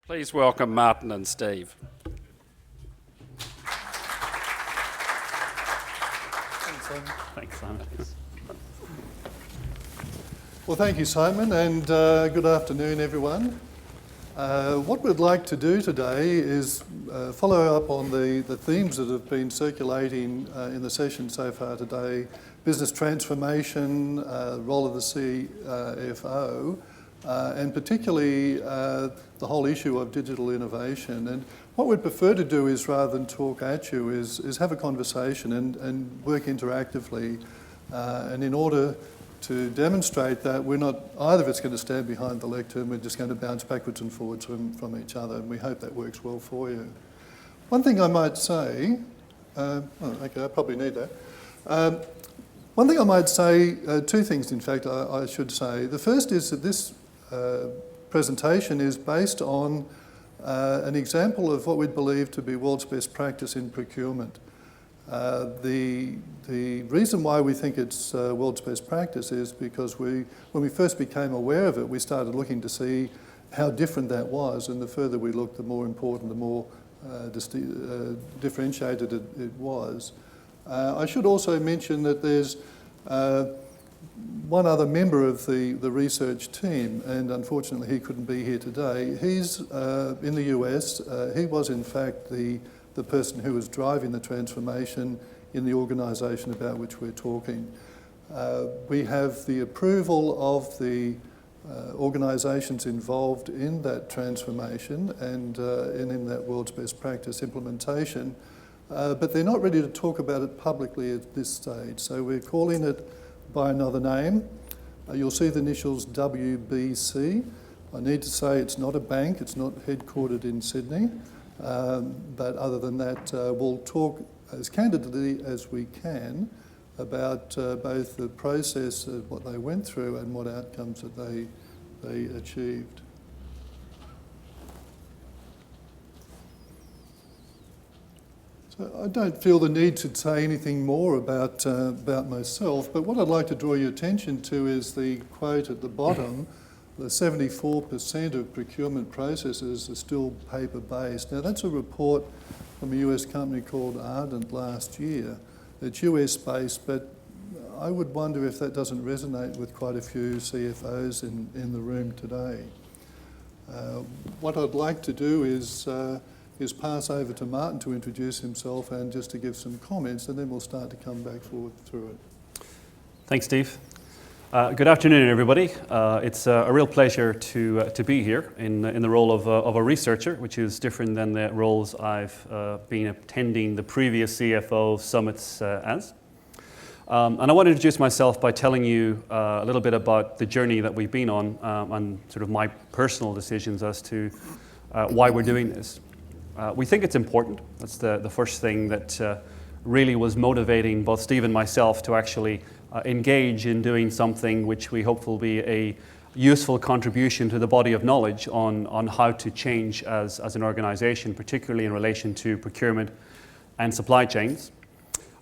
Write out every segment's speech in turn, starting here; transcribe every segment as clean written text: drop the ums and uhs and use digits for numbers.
Please welcome Martin and Steve. Thanks, Simon. Well, thank you, Simon, and good afternoon, everyone. What we'd like to do today is follow up on the themes that have been circulating in the session so far today: business transformation, role of the CFO, and particularly the whole issue of digital innovation. And what we'd prefer to do is, rather than talk at you, is have a conversation and work interactively. And in order to demonstrate that, we're not either of us going to stand behind the lectern, we're just going to bounce backwards and forwards from each other, and we hope that works well for you. One thing I might say, okay, I probably need that. One thing I might say, two things in fact I should say. The first is that this presentation is based on an example of what we'd believe to be world's best practice in procurement. The reason why we think it's world's best practice is because when we first became aware of it, we started looking to see how different that was, and the further we looked, the more important, the more differentiated it was. I should also mention that there's one other member of the research team, and unfortunately he couldn't be here today. He's in the US. He was in fact the person who was driving the transformation in the organisation about which we're talking. We have the approval of the organisations involved in that transformation and in that world's best practice implementation, but they're not ready to talk about it publicly at this stage. So we're calling it by another name. You'll see the initials WBC. I need to say it's not a bank, it's not headquartered in Sydney. But other than that, we'll talk as candidly as we can about both the process of what they went through and what outcomes that they achieved. So I don't feel the need to say anything more about myself, but what I'd like to draw your attention to is the quote at the bottom. The 74% of procurement processes are still paper-based. Now that's a report from a US company called Ardent last year. It's US-based, but I would wonder if that doesn't resonate with quite a few CFOs in the room today. What I'd like to do is pass over to Martin to introduce himself and just to give some comments, and then we'll start to come back forward through it. Thanks, Steve. Good afternoon, everybody. It's a real pleasure to be here in the role of a researcher, which is different than the roles I've been attending the previous CFO summits as. And I want to introduce myself by telling you a little bit about the journey that we've been on and sort of my personal decisions as to why we're doing this. We think it's important. That's the first thing that really was motivating both Steve and myself to actually engage in doing something which we hope will be a useful contribution to the body of knowledge on how to change as an organisation, particularly in relation to procurement and supply chains.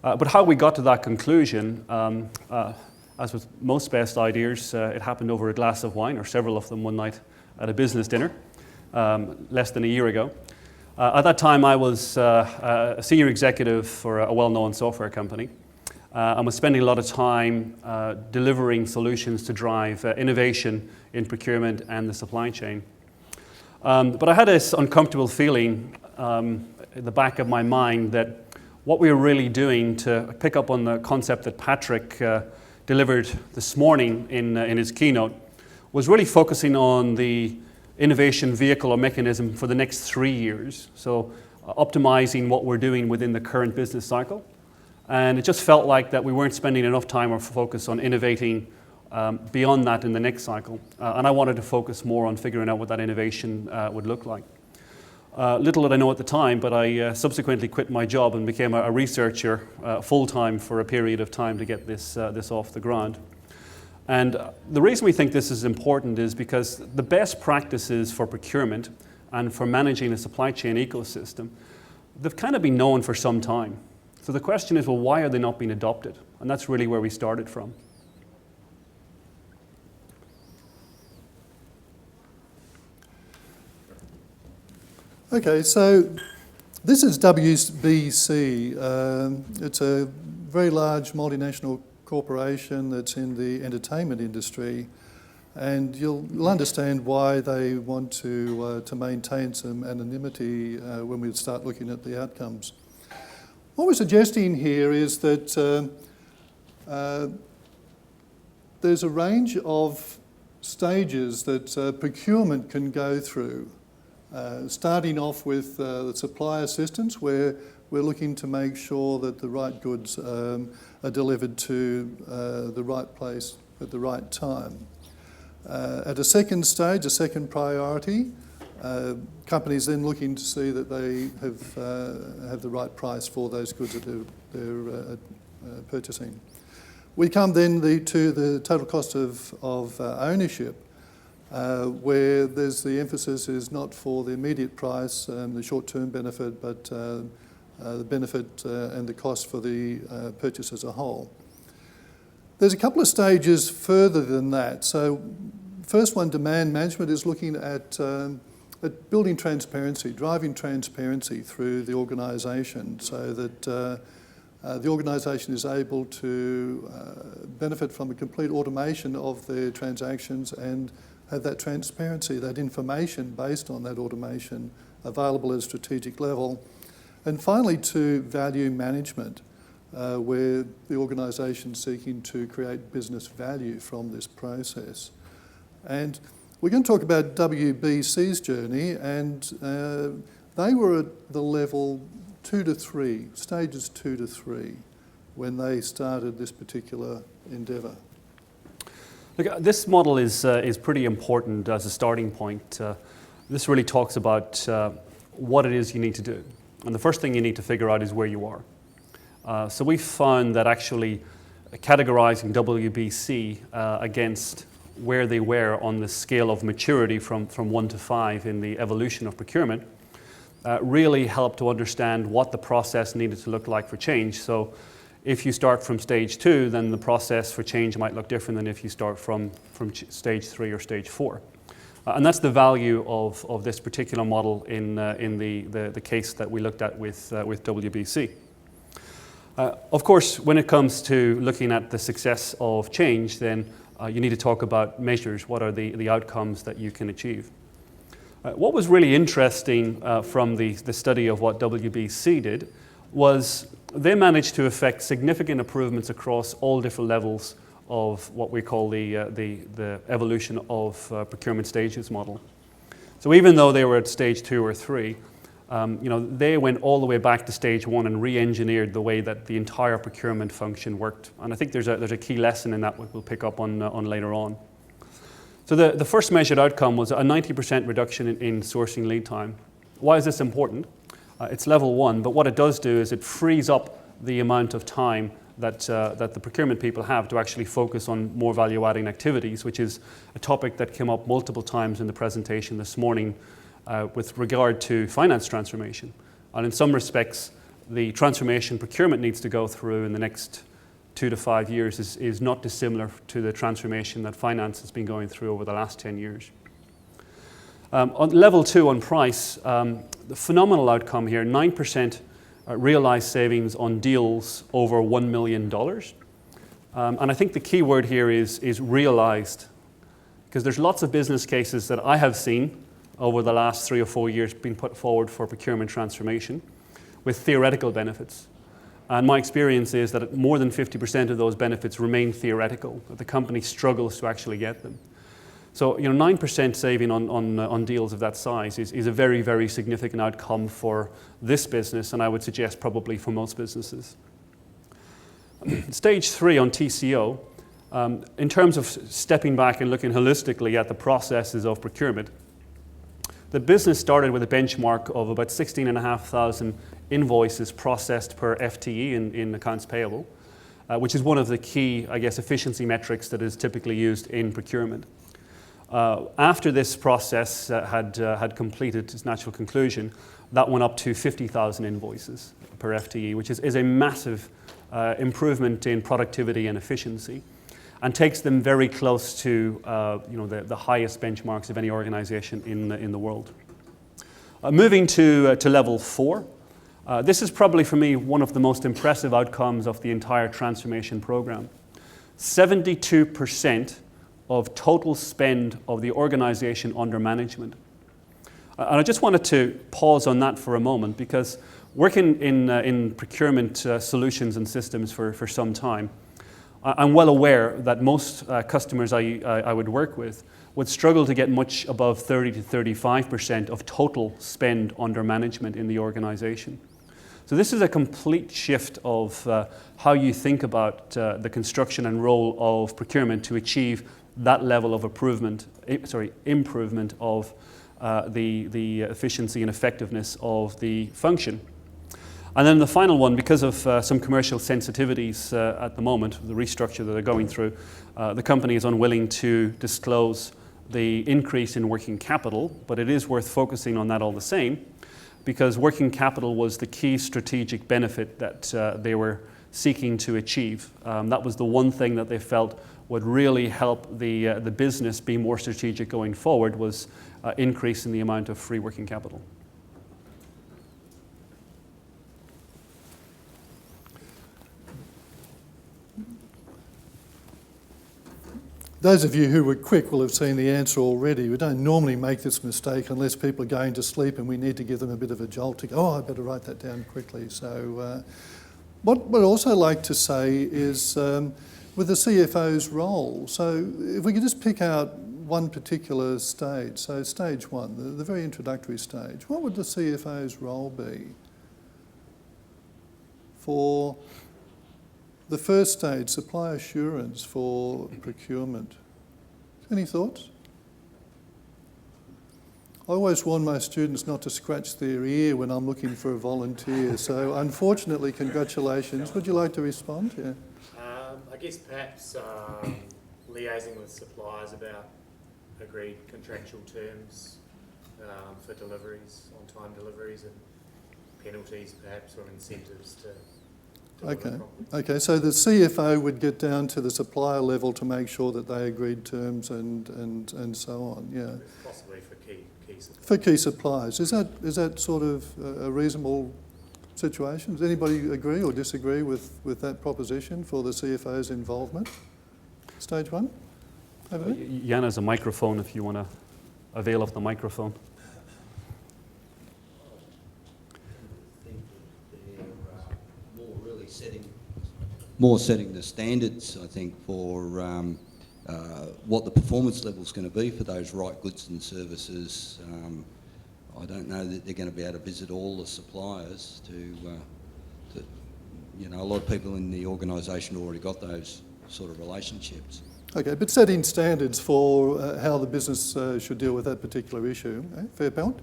But how we got to that conclusion, as with most best ideas, it happened over a glass of wine, or several of them one night at a business dinner, less than a year ago. At that time I was a senior executive for a well-known software company. And was spending a lot of time delivering solutions to drive innovation in procurement and the supply chain. But I had this uncomfortable feeling in the back of my mind that what we were really doing, to pick up on the concept that Patrick delivered this morning in his keynote, was really focusing on the innovation vehicle or mechanism for the next 3 years. So optimizing what we're doing within the current business cycle. And it just felt like that we weren't spending enough time or focus on innovating beyond that in the next cycle. And I wanted to focus more on figuring out what that innovation would look like. Little did I know at the time, but I subsequently quit my job and became a researcher full-time for a period of time to get this off the ground. And the reason we think this is important is because the best practices for procurement and for managing a supply chain ecosystem, they've kind of been known for some time. So the question is, well, why are they not being adopted? And that's really where we started from. Okay, so this is WBC. It's a very large multinational corporation that's in the entertainment industry, and you'll understand why they want to maintain some anonymity when we start looking at the outcomes. What we're suggesting here is that there's a range of stages that procurement can go through, starting off with the supply assistance, where we're looking to make sure that the right goods are delivered to the right place at the right time. At a second stage, a second priority, companies then looking to see that they have the right price for those goods that they're purchasing. We come then to the total cost of ownership, where there's the emphasis is not for the immediate price and the short-term benefit, but the benefit and the cost for the purchase as a whole. There's a couple of stages further than that. So first one, demand management, is looking at building transparency, driving transparency through the organisation so that the organisation is able to benefit from a complete automation of their transactions and have that transparency, that information based on that automation available at a strategic level. And finally, to value management, where the organisation is seeking to create business value from this process. And we're going to talk about WBC's journey, and they were at the level 2 to 3, stages 2 to 3, when they started this particular endeavour. Look, this model is pretty important as a starting point. This really talks about what it is you need to do. And the first thing you need to figure out is where you are. So we found that actually categorizing WBC against where they were on the scale of maturity from 1 to 5 in the evolution of procurement really helped to understand what the process needed to look like for change. So if you start from stage 2, then the process for change might look different than if you start from stage 3 or stage 4. And that's the value of this particular model in the case that we looked at with WBC. Of course, when it comes to looking at the success of change, then you need to talk about measures. What are the outcomes that you can achieve? What was really interesting from the study of what WBC did was they managed to effect significant improvements across all different levels of what we call the evolution of procurement stages model. So even though they were at stage 2 or 3, they went all the way back to stage 1 and re-engineered the way that the entire procurement function worked. And I think there's a key lesson in that we'll pick up on later on. So the first measured outcome was a 90% reduction in sourcing lead time. Why is this important? It's level 1, but what it does do is it frees up the amount of time that the procurement people have to actually focus on more value-adding activities, which is a topic that came up multiple times in the presentation this morning with regard to finance transformation. And in some respects, the transformation procurement needs to go through in the next 2 to 5 years is not dissimilar to the transformation that finance has been going through over the last 10 years. On level 2 on price, the phenomenal outcome here, 9% realized savings on deals over $1 million. And I think the key word here is realized, because there's lots of business cases that I have seen over the last 3 or 4 years being put forward for procurement transformation with theoretical benefits. And my experience is that more than 50% of those benefits remain theoretical, that the company struggles to actually get them. So 9% saving on deals of that size is a very, very significant outcome for this business, and I would suggest probably for most businesses. Stage 3 on TCO, in terms of stepping back and looking holistically at the processes of procurement, the business started with a benchmark of about 16,500 invoices processed per FTE in accounts payable, which is one of the key, I guess, efficiency metrics that is typically used in procurement. After this process had completed its natural conclusion, that went up to 50,000 invoices per FTE, which is a massive improvement in productivity and efficiency, and takes them very close to the highest benchmarks of any organization in the world. Moving to level 4, this is probably for me one of the most impressive outcomes of the entire transformation program. 72% of total spend of the organization under management. And I just wanted to pause on that for a moment, because working in procurement solutions and systems for some time, I'm well aware that most customers I would work with would struggle to get much above 30 to 35% of total spend under management in the organization. So this is a complete shift of how you think about the construction and role of procurement to achieve that level of improvement of the efficiency and effectiveness of the function. And then the final one, because of some commercial sensitivities at the moment, the restructure that they're going through, the company is unwilling to disclose the increase in working capital, but it is worth focusing on that all the same, because working capital was the key strategic benefit that they were seeking to achieve. That was the one thing that they felt would really help the business be more strategic going forward, was increasing the amount of free working capital. Those of you who were quick will have seen the answer already. We don't normally make this mistake unless people are going to sleep and we need to give them a bit of a jolt to go, oh, I better write that down quickly. So what I'd also like to say is with the CFO's role, so if we could just pick out one particular stage, so stage 1, the very introductory stage, what would the CFO's role be for the first stage, supply assurance for procurement? Any thoughts? I always warn my students not to scratch their ear when I'm looking for a volunteer. So unfortunately, congratulations. Would you like to respond? Yeah. I guess perhaps liaising with suppliers about agreed contractual terms for deliveries, on-time deliveries, and penalties perhaps, or incentives to Okay, so the CFO would get down to the supplier level to make sure that they agreed terms and so on, yeah. Possibly for key suppliers. For key suppliers. Is that sort of a reasonable situation? Does anybody agree or disagree with that proposition for the CFO's involvement? Stage 1? Jan has a microphone if you want to avail of the microphone. Setting the standards, I think, for what the performance level is going to be for those right goods and services. I don't know that they're going to be able to visit all the suppliers a lot of people in the organisation already got those sort of relationships. Okay, but setting standards for how the business should deal with that particular issue. Fair point.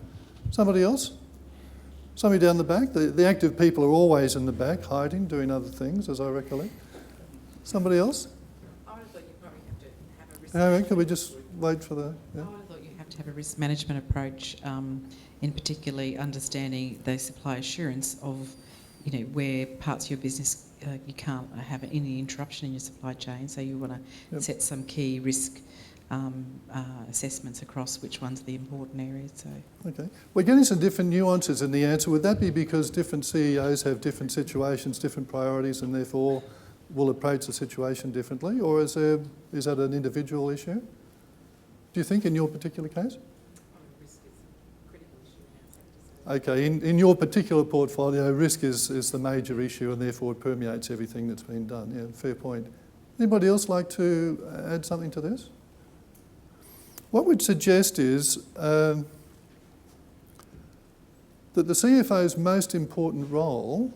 Somebody else? Somebody down the back? The active people are always in the back, hiding, doing other things, as I recollect. Somebody else? I would have thought you probably have to have a risk. All right, can we just wait for the... Yeah? I would have thought you have to have a risk management approach, in particularly understanding the supply assurance of, where parts of your business you can't have any interruption in your supply chain, so you want to set some key risk assessments across which ones are the important areas. So. Okay. We're getting some different nuances in the answer. Would that be because different CEOs have different situations, different priorities, and therefore will approach the situation differently? Or is that an individual issue? Do you think in your particular case? Risk is a critical issue. Okay, in your particular portfolio, risk is the major issue and therefore it permeates everything that's been done. Yeah, fair point. Anybody else like to add something to this? What we'd suggest is that the CFO's most important role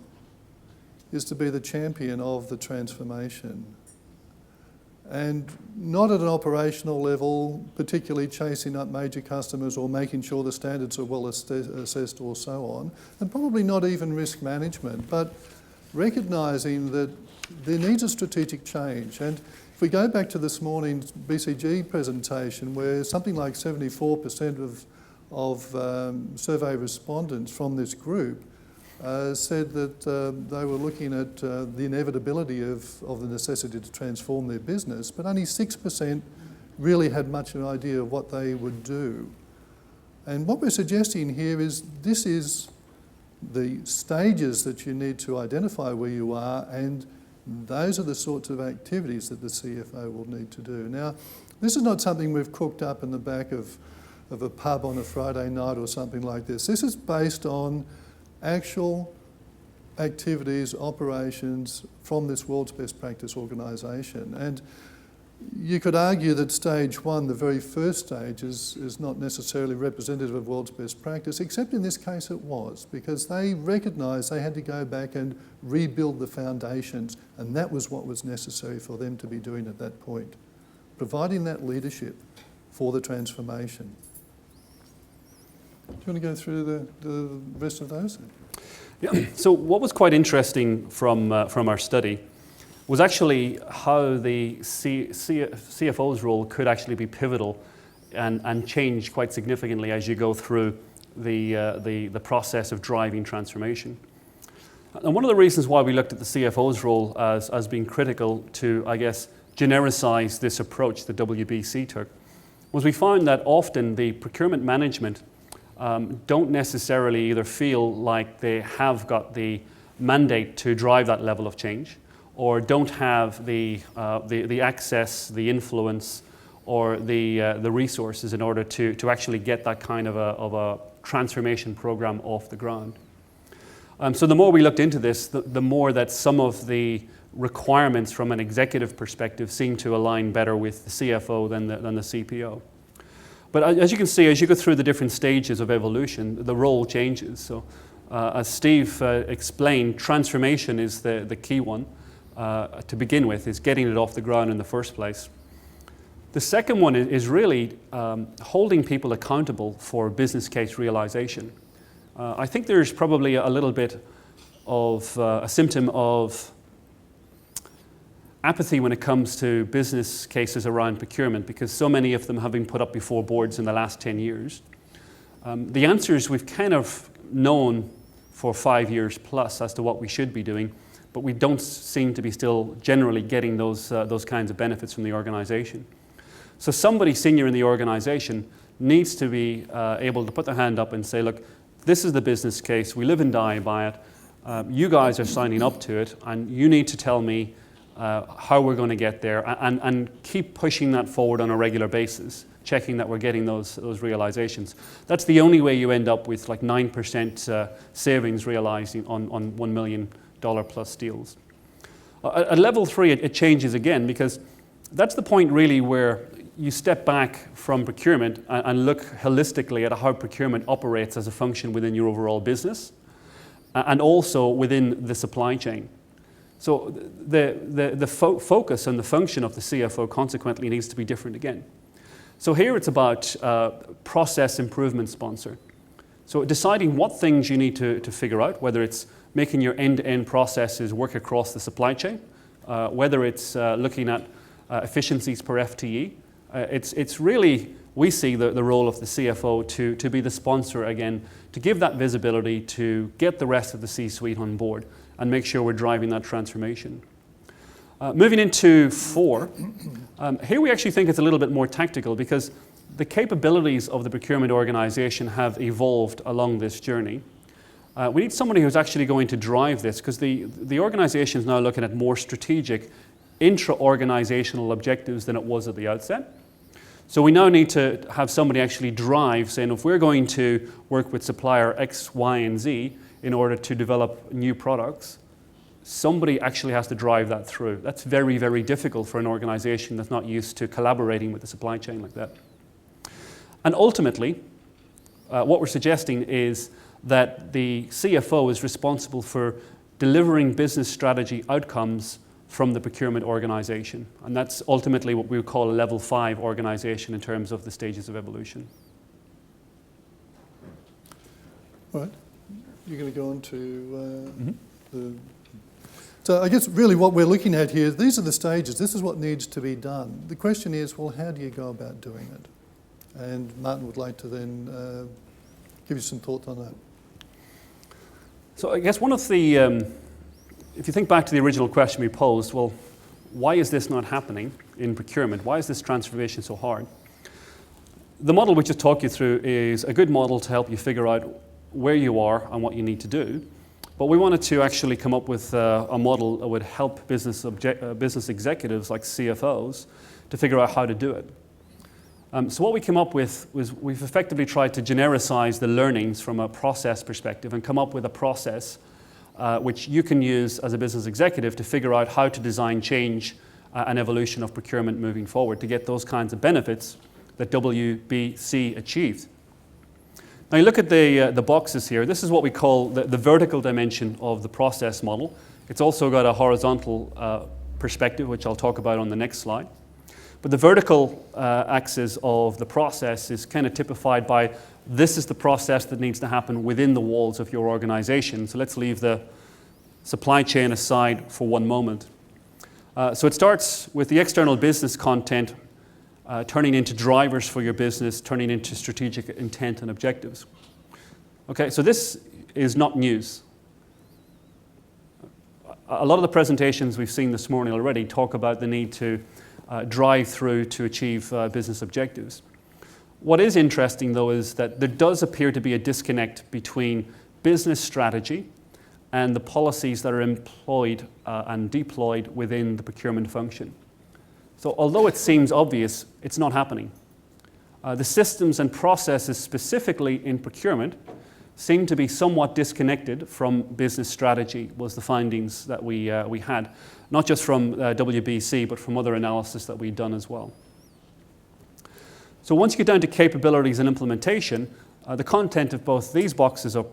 is to be the champion of the transformation, and not at an operational level, particularly chasing up major customers or making sure the standards are well assessed or so on, and probably not even risk management, but recognising that there needs a strategic change. And if we go back to this morning's BCG presentation, where something like 74% of survey respondents from this group said that they were looking at the inevitability of the necessity to transform their business, but only 6% really had much of an idea of what they would do. And what we're suggesting here is this is the stages that you need to identify where you are, and those are the sorts of activities that the CFO will need to do. Now, this is not something we've cooked up in the back of a pub on a Friday night or something like this. This is based on actual activities, operations from this world's best practice organisation. And you could argue that stage one, the very first stage, is not necessarily representative of world's best practice, except in this case it was, because they recognised they had to go back and rebuild the foundations, and that was what was necessary for them to be doing at that point, providing that leadership for the transformation. Do you want to go through the rest of those? Yeah. So what was quite interesting from our study was actually how the CFO's role could actually be pivotal and change quite significantly as you go through the process of driving transformation. And one of the reasons why we looked at the CFO's role as being critical to, I guess, genericize this approach that WBC took was we found that often the procurement management don't necessarily either feel like they have got the mandate to drive that level of change, or don't have the access, the influence, or the resources in order to actually get that kind of a transformation program off the ground. So the more we looked into this, the more that some of the requirements from an executive perspective seem to align better with the CFO than the CPO. But as you can see, as you go through the different stages of evolution, the role changes. So as Steve explained, transformation is the key one. To begin with, is getting it off the ground in the first place. The second one is really holding people accountable for business case realization. I think there's probably a little bit of a symptom of apathy when it comes to business cases around procurement, because so many of them have been put up before boards in the last 10 years. The answers we've kind of known for 5 years plus as to what we should be doing, but we don't seem to be still generally getting those kinds of benefits from the organization. So somebody senior in the organization needs to be able to put their hand up and say, look, this is the business case, we live and die by it, you guys are signing up to it, and you need to tell me how we're going to get there, and keep pushing that forward on a regular basis, checking that we're getting those realizations. That's the only way you end up with like 9% savings realizing on $1 million plus deals. At level 3, it changes again, because that's the point really where you step back from procurement and look holistically at how procurement operates as a function within your overall business and also within the supply chain. So the focus and the function of the CFO consequently needs to be different again. So here it's about process improvement sponsor. So deciding what things you need to figure out, whether it's making your end-to-end processes work across the supply chain, whether it's looking at efficiencies per FTE. It's really, we see the role of the CFO to be the sponsor again, to give that visibility, to get the rest of the C-suite on board and make sure we're driving that transformation. Moving into 4, here we actually think it's a little bit more tactical, because the capabilities of the procurement organization have evolved along this journey. We need somebody who's actually going to drive this, because the organization is now looking at more strategic intra-organizational objectives than it was at the outset. So we now need to have somebody actually drive, saying if we're going to work with supplier X, Y, and Z in order to develop new products, somebody actually has to drive that through. That's very, very difficult for an organization that's not used to collaborating with the supply chain like that. And ultimately, what we're suggesting is that the CFO is responsible for delivering business strategy outcomes from the procurement organization. And that's ultimately what we would call a level 5 organization in terms of the stages of evolution. All right. You're going to go on to the... So I guess really what we're looking at here, these are the stages. This is what needs to be done. The question is, well, how do you go about doing it? And Martin would like to then give you some thoughts on that. So I guess one of the, if you think back to the original question we posed, well, why is this not happening in procurement? Why is this transformation so hard? The model we just talked you through is a good model to help you figure out where you are and what you need to do. But we wanted to actually come up with a model that would help business executives like CFOs to figure out how to do it. So what we came up with was we've effectively tried to genericize the learnings from a process perspective and come up with a process which you can use as a business executive to figure out how to design change and evolution of procurement moving forward to get those kinds of benefits that WBC achieved. Now you look at the boxes here. This is what we call the vertical dimension of the process model. It's also got a horizontal perspective, which I'll talk about on the next slide. But the vertical axis of the process is kind of typified by this is the process that needs to happen within the walls of your organization. So let's leave the supply chain aside for one moment. So it starts with the external business content turning into drivers for your business, turning into strategic intent and objectives. Okay, so this is not news. A lot of the presentations we've seen this morning already talk about the need to drive through to achieve business objectives. What is interesting, though, is that there does appear to be a disconnect between business strategy and the policies that are employed and deployed within the procurement function. So although it seems obvious, it's not happening. The systems and processes specifically in procurement seem to be somewhat disconnected from business strategy, was the findings that we had, not just from WBC, but from other analysis that we'd done as well. So once you get down to capabilities and implementation, the content of both these boxes or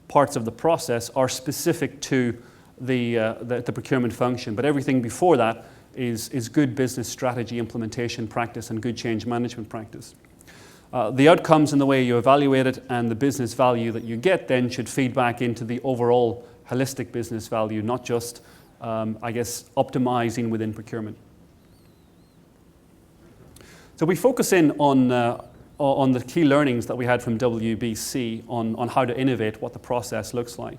parts of the process are specific to the procurement function, but everything before that is good business strategy implementation practice and good change management practice. The outcomes and the way you evaluate it and the business value that you get then should feed back into the overall holistic business value, not just, optimizing within procurement. So we focus in on the key learnings that we had from WBC on how to innovate, what the process looks like.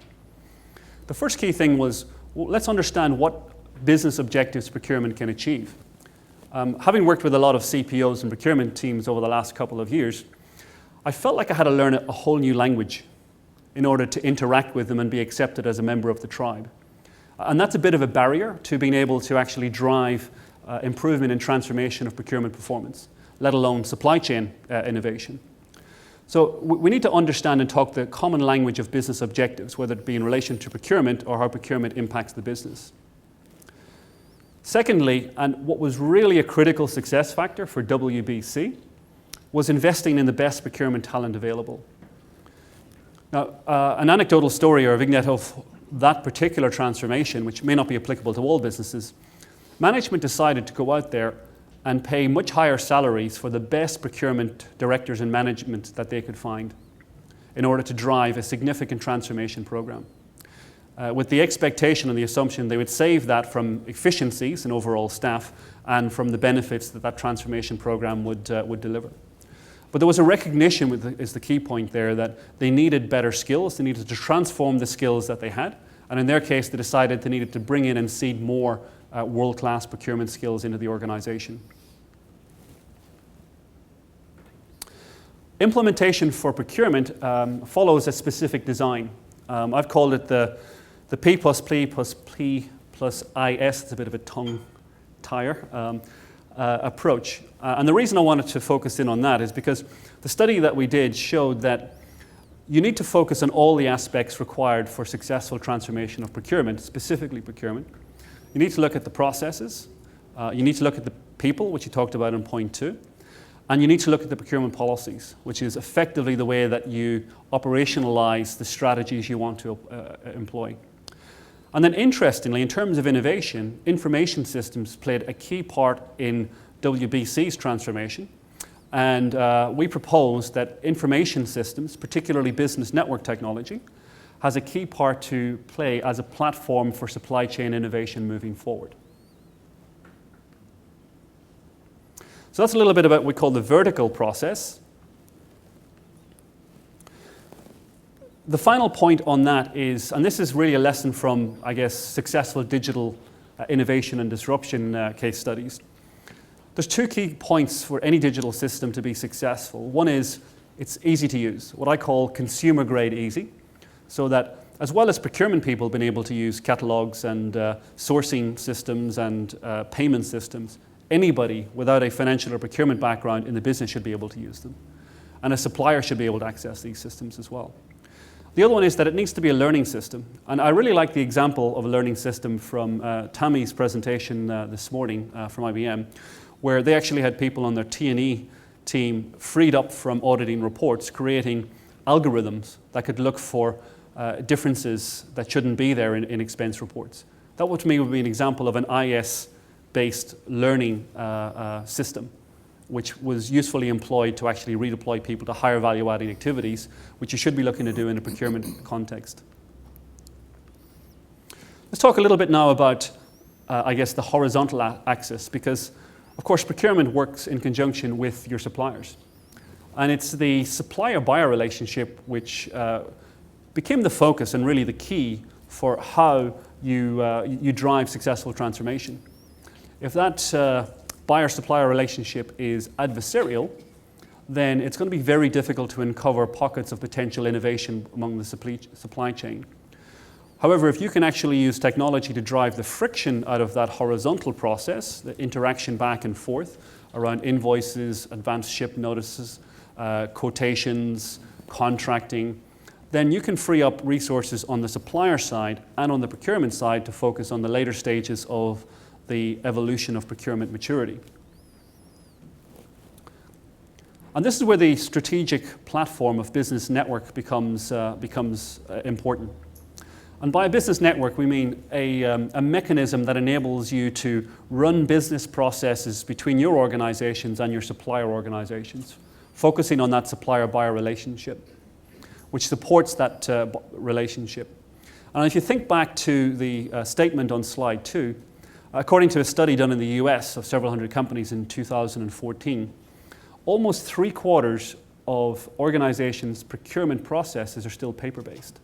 The first key thing was, well, let's understand what business objectives procurement can achieve. Having worked with a lot of CPOs and procurement teams over the last couple of years, I felt like I had to learn a whole new language in order to interact with them and be accepted as a member of the tribe. And that's a bit of a barrier to being able to actually drive improvement and transformation of procurement performance, let alone supply chain innovation. So we need to understand and talk the common language of business objectives, whether it be in relation to procurement or how procurement impacts the business. Secondly, and what was really a critical success factor for WBC, was investing in the best procurement talent available. Now, an anecdotal story or a vignette of that particular transformation, which may not be applicable to all businesses, management decided to go out there and pay much higher salaries for the best procurement directors and management that they could find in order to drive a significant transformation program. With the expectation and the assumption they would save that from efficiencies in overall staff and from the benefits that that transformation program would deliver. But there was a recognition, is the key point there, that they needed better skills, they needed to transform the skills that they had, and in their case they decided they needed to bring in and seed more world-class procurement skills into the organization. Implementation for procurement follows a specific design. I've called it the P plus P plus P plus IS, it's a bit of a tongue tire approach. And the reason I wanted to focus in on that is because the study that we did showed that you need to focus on all the aspects required for successful transformation of procurement, specifically procurement. You need to look at the processes, you need to look at the people, which you talked about in point 2, and you need to look at the procurement policies, which is effectively the way that you operationalize the strategies you want to employ. And then interestingly, in terms of innovation, information systems played a key part in WBC's transformation. And we proposed that information systems, particularly business network technology, has a key part to play as a platform for supply chain innovation moving forward. So that's a little bit about what we call the vertical process. The final point on that is, and this is really a lesson from, successful digital innovation and disruption case studies. There's two key points for any digital system to be successful. One is it's easy to use, what I call consumer grade easy, so that as well as procurement people being able to use catalogs and sourcing systems and payment systems, anybody without a financial or procurement background in the business should be able to use them. And a supplier should be able to access these systems as well. The other one is that it needs to be a learning system. And I really like the example of a learning system from Tammy's presentation this morning from IBM, where they actually had people on their T&E team freed up from auditing reports, creating algorithms that could look for differences that shouldn't be there in expense reports. That would, to me, would be an example of an IS-based learning system, which was usefully employed to actually redeploy people to higher value-adding activities, which you should be looking to do in a procurement context. Let's talk a little bit now about, I guess, the horizontal axis, because, of course, procurement works in conjunction with your suppliers. And it's the supplier-buyer relationship which became the focus and really the key for how you drive successful transformation. If that buyer-supplier relationship is adversarial, then it's going to be very difficult to uncover pockets of potential innovation among the supply chain. However, if you can actually use technology to drive the friction out of that horizontal process, the interaction back and forth around invoices, advanced ship notices, quotations, contracting, then you can free up resources on the supplier side and on the procurement side to focus on the later stages of the evolution of procurement maturity. And this is where the strategic platform of business network becomes important. And by a business network, we mean a mechanism that enables you to run business processes between your organizations and your supplier organizations, focusing on that supplier-buyer relationship, which supports that relationship. And if you think back to the statement on slide 2, according to a study done in the US of several hundred companies in 2014, almost 3/4 of organizations' procurement processes are still paper-based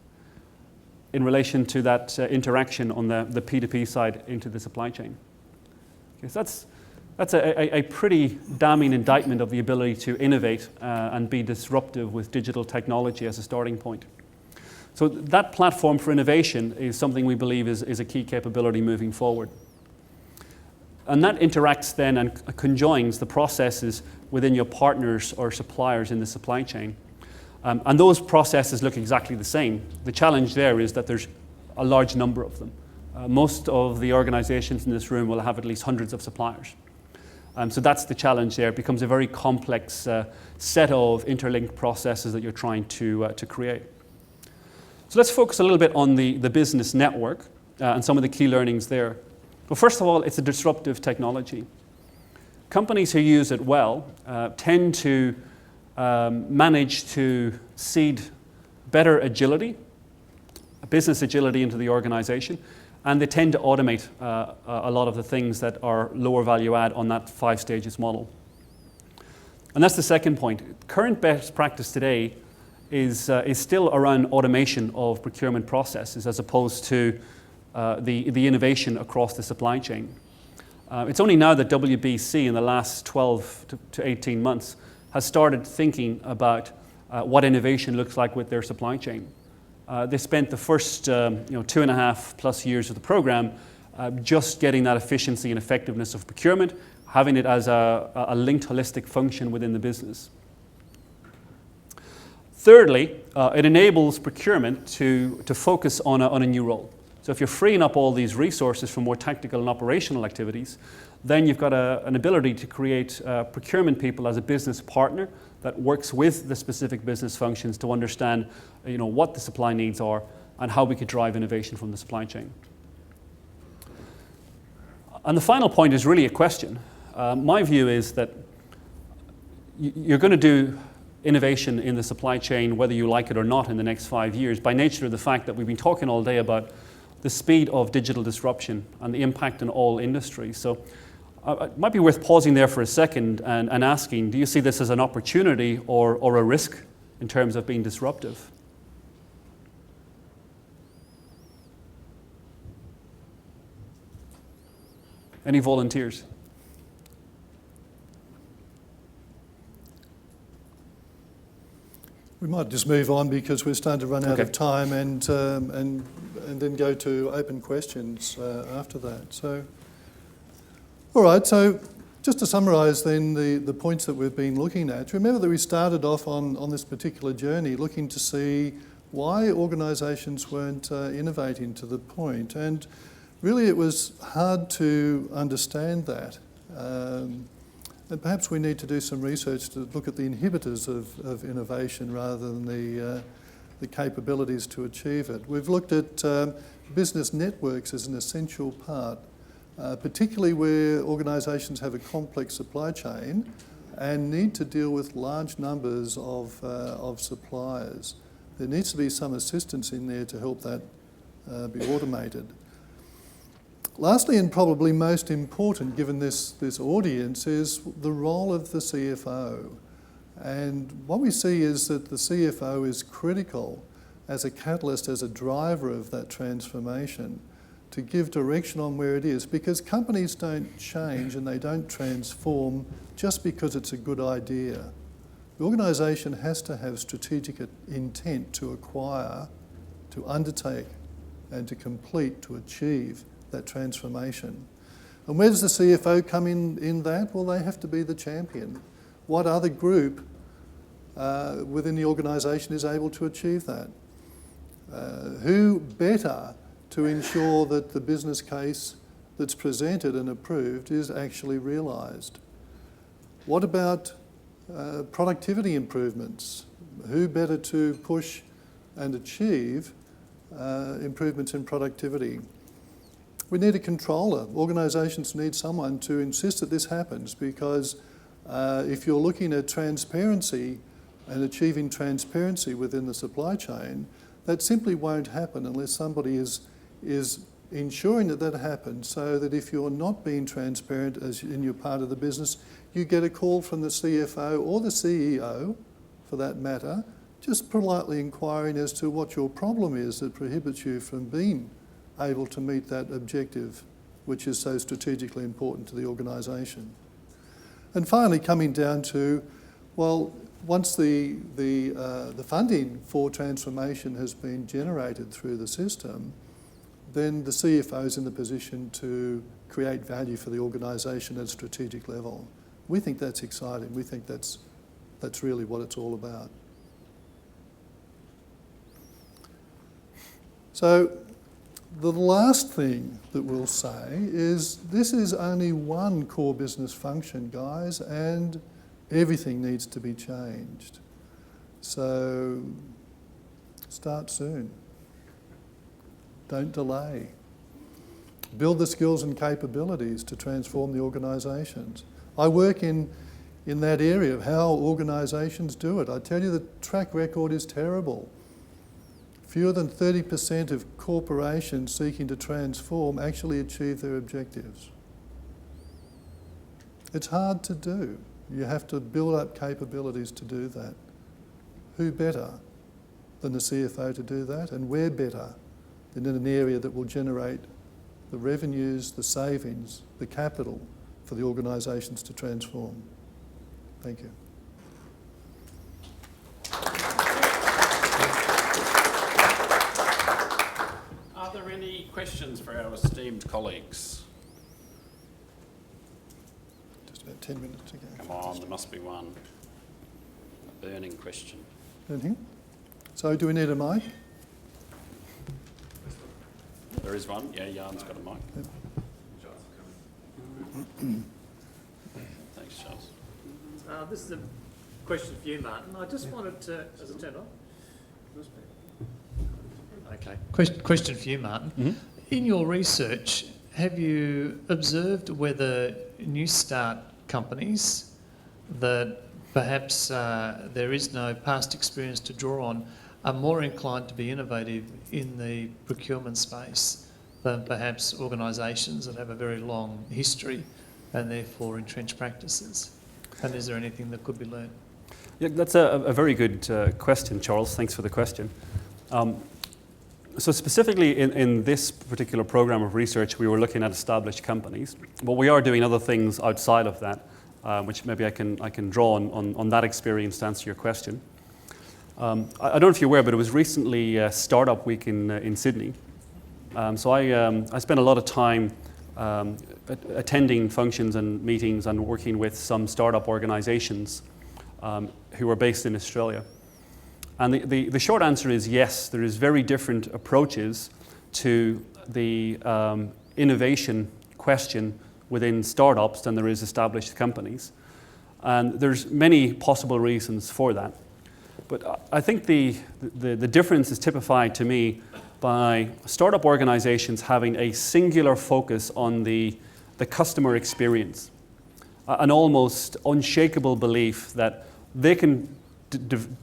in relation to that interaction on the P2P side into the supply chain. Okay, so that's a pretty damning indictment of the ability to innovate and be disruptive with digital technology as a starting point. So that platform for innovation is something we believe is a key capability moving forward. And that interacts then and conjoins the processes within your partners or suppliers in the supply chain. And those processes look exactly the same. The challenge there is that there's a large number of them. Most of the organizations in this room will have at least hundreds of suppliers. So that's the challenge there. It becomes a very complex set of interlinked processes that you're trying to create. So let's focus a little bit on the business network and some of the key learnings there. Well, first of all, it's a disruptive technology. Companies who use it well tend to manage to seed better agility, business agility into the organization, and they tend to automate a lot of the things that are lower value add on that 5 stages model. And that's the second point. Current best practice today is still around automation of procurement processes as opposed to the innovation across the supply chain. It's only now that WBC in the last 12 to 18 months has started thinking about what innovation looks like with their supply chain. They spent the first 2.5+ years of the program just getting that efficiency and effectiveness of procurement, having it as a linked holistic function within the business. Thirdly, it enables procurement to focus on a new role. So if you're freeing up all these resources for more tactical and operational activities, then you've got an ability to create procurement people as a business partner that works with the specific business functions to understand what the supply needs are and how we could drive innovation from the supply chain. And the final point is really a question. My view is that you're going to do innovation in the supply chain whether you like it or not in the next 5 years by nature of the fact that we've been talking all day about the speed of digital disruption and the impact on all industries. So it might be worth pausing there for a second and asking, do you see this as an opportunity or a risk in terms of being disruptive? Any volunteers? We might just move on because we're starting to run out of time, and then go to open questions after that. So, all right. So, just to summarise then the points that we've been looking at. Remember that we started off on this particular journey looking to see why organisations weren't innovating to the point, and really it was hard to understand that. And perhaps we need to do some research to look at the inhibitors of innovation rather than the capabilities to achieve it. We've looked at business networks as an essential part, particularly where organisations have a complex supply chain and need to deal with large numbers of suppliers. There needs to be some assistance in there to help that be automated. Lastly, and probably most important given this audience, is the role of the CFO. And what we see is that the CFO is critical as a catalyst, as a driver of that transformation, to give direction on where it is, because companies don't change and they don't transform just because it's a good idea. The organisation has to have strategic intent to acquire, to undertake, and to complete, to achieve that transformation. And where does the CFO come in that? Well, they have to be the champion. What other group within the organisation is able to achieve that? Who better to ensure that the business case that's presented and approved is actually realised? What about productivity improvements? Who better to push and achieve improvements in productivity? We need a controller. Organisations need someone to insist that this happens, because if you're looking at transparency and achieving transparency within the supply chain, that simply won't happen unless somebody is ensuring that happens, so that if you're not being transparent as in your part of the business, you get a call from the CFO or the CEO, for that matter, just politely inquiring as to what your problem is that prohibits you from being able to meet that objective, which is so strategically important to the organisation. And finally, coming down to, well, once the funding for transformation has been generated through the system, then the CFO is in the position to create value for the organisation at a strategic level. We think that's exciting. We think that's really what it's all about. So, the last thing that we'll say is this is only one core business function, guys, and everything needs to be changed. So start soon. Don't delay. Build the skills and capabilities to transform the organisations. I work in that area of how organisations do it. I tell you, the track record is terrible. Fewer than 30% of corporations seeking to transform actually achieve their objectives. It's hard to do. You have to build up capabilities to do that. Who better than the CFO to do that? And where better than in an area that will generate the revenues, the savings, the capital for the organisations to transform? Thank you. Are there any questions for our esteemed colleagues? Just about 10 minutes to go. Come on, there must be one. A burning question. Anything? So do we need a mic? There is one. Yeah, Jan's got a mic. Yep. Thanks, Charles. This is a question for you, Martin. I just wanted to... Has it turned on? Okay. Question for you, Martin. Mm-hmm. In your research, have you observed whether new start companies that perhaps there is no past experience to draw on are more inclined to be innovative in the procurement space than perhaps organisations that have a very long history and therefore entrenched practices? And is there anything that could be learned? Yeah, that's a very good question, Charles. Thanks for the question. So specifically in this particular program of research, we were looking at established companies, but we are doing other things outside of that, which maybe I can draw on that experience to answer your question. I don't know if you're aware, but it was recently Startup Week in Sydney. So I spent a lot of time attending functions and meetings and working with some startup organisations who are based in Australia. And the short answer is yes, there is very different approaches to the innovation question within startups than there is established companies. And there's many possible reasons for that. But I think the difference is typified to me by startup organizations having a singular focus on the customer experience, an almost unshakable belief that they can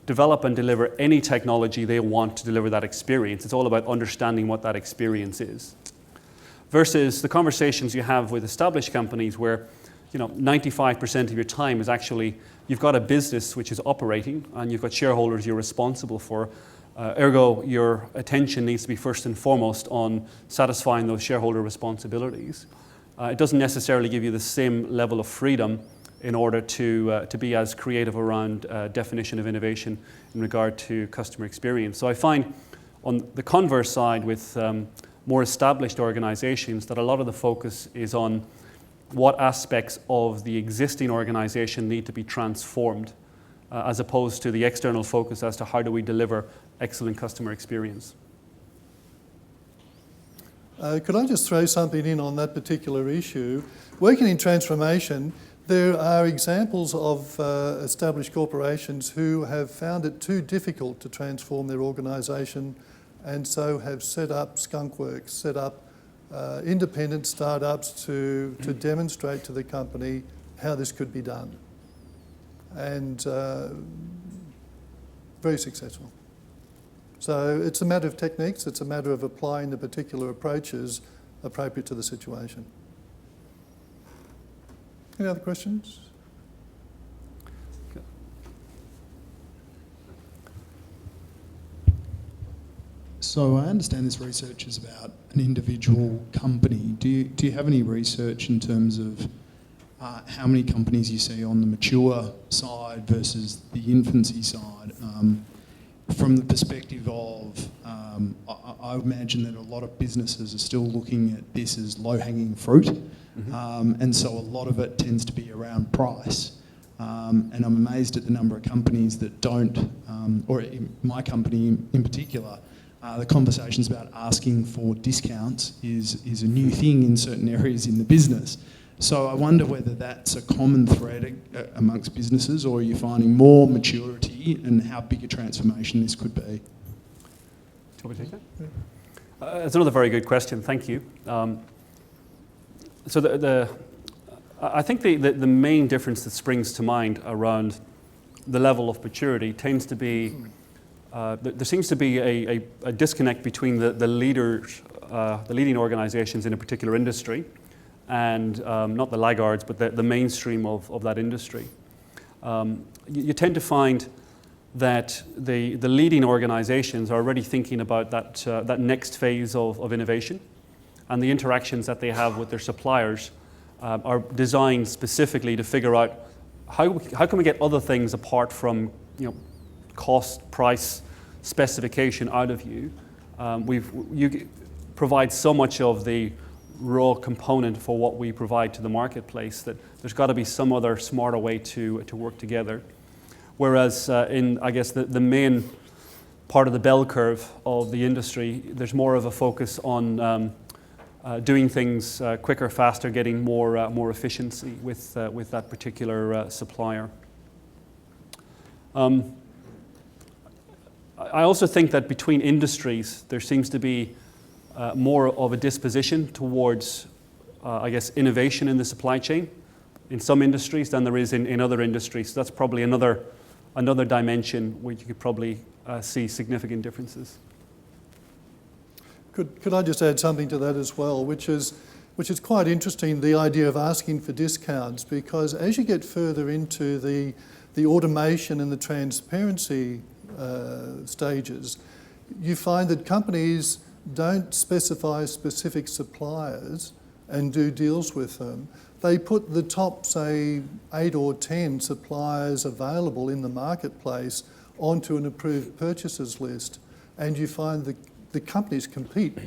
develop and deliver any technology they want to deliver that experience. It's all about understanding what that experience is. Versus the conversations you have with established companies where 95% of your time is actually, you've got a business which is operating and you've got shareholders you're responsible for. Ergo, your attention needs to be first and foremost on satisfying those shareholder responsibilities. It doesn't necessarily give you the same level of freedom in order to be as creative around definition of innovation in regard to customer experience. So I find on the converse side with more established organizations that a lot of the focus is on what aspects of the existing organization need to be transformed as opposed to the external focus as to how do we deliver excellent customer experience. Could I just throw something in on that particular issue? Working in transformation, there are examples of established corporations who have found it too difficult to transform their organisation and so have set up skunkworks, set up independent startups to demonstrate to the company how this could be done. And very successful. So it's a matter of techniques, it's a matter of applying the particular approaches appropriate to the situation. Any other questions? So I understand this research is about an individual company. Do you have any research in terms of how many companies you see on the mature side versus the infancy side? From the perspective of, I imagine that a lot of businesses are still looking at this as low-hanging fruit, and so a lot of it tends to be around price. And I'm amazed at the number of companies that don't, or in my company in particular, the conversations about asking for discounts is a new thing in certain areas in the business. So I wonder whether that's a common thread amongst businesses, or are you finding more maturity and how big a transformation this could be? Do you want me to take that? That's another very good question, thank you. So I think the main difference that springs to mind around the level of maturity tends to be, there seems to be a disconnect between the leaders, the leading organizations in a particular industry, and not the laggards, but the mainstream of that industry. You tend to find that the leading organizations are already thinking about that next phase of innovation, and the interactions that they have with their suppliers are designed specifically to figure out how can we get other things apart from cost, price, specification out of you. You provide so much of the raw component for what we provide to the marketplace that there's got to be some other smarter way to work together. Whereas in, I guess, the main part of the bell curve of the industry, there's more of a focus on doing things quicker, faster, getting more efficiency with that particular supplier. I also think that between industries, there seems to be more of a disposition towards, I guess, innovation in the supply chain in some industries than there is in other industries. So that's probably another dimension where you could probably see significant differences. Could I just add something to that as well, which is quite interesting, the idea of asking for discounts, because as you get further into the automation and the transparency stages, you find that companies don't specify specific suppliers and do deals with them. They put the top, say, 8 or 10 suppliers available in the marketplace onto an approved purchasers list, and you find the companies compete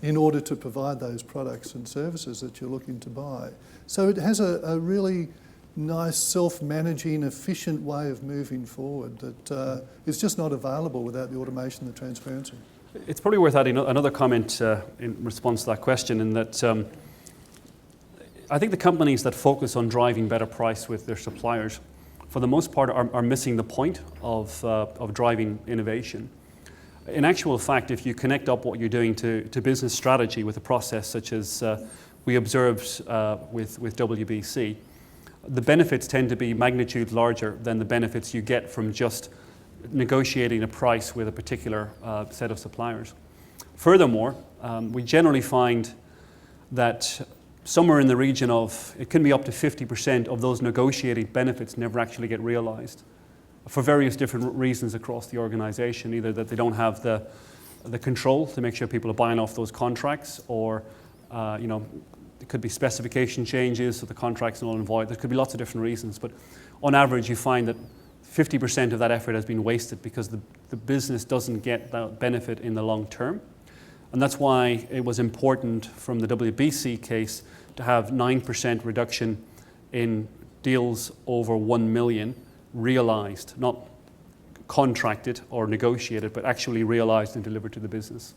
in order to provide those products and services that you're looking to buy. So it has a really nice self-managing, efficient way of moving forward that is just not available without the automation and the transparency. It's probably worth adding another comment in response to that question, in that I think the companies that focus on driving better price with their suppliers, for the most part, are missing the point of driving innovation. In actual fact, if you connect up what you're doing to business strategy with a process such as we observed with WBC, the benefits tend to be magnitude larger than the benefits you get from just negotiating a price with a particular set of suppliers. Furthermore, we generally find that somewhere in the region of, it can be up to 50% of those negotiated benefits never actually get realized for various different reasons across the organization, either that they don't have the control to make sure people are buying off those contracts, or it could be specification changes, so the contract's null and void. There could be lots of different reasons, but on average you find that 50% of that effort has been wasted because the business doesn't get that benefit in the long term. And that's why it was important from the WBC case to have 9% reduction in deals over 1 million realized, not contracted or negotiated, but actually realized and delivered to the business.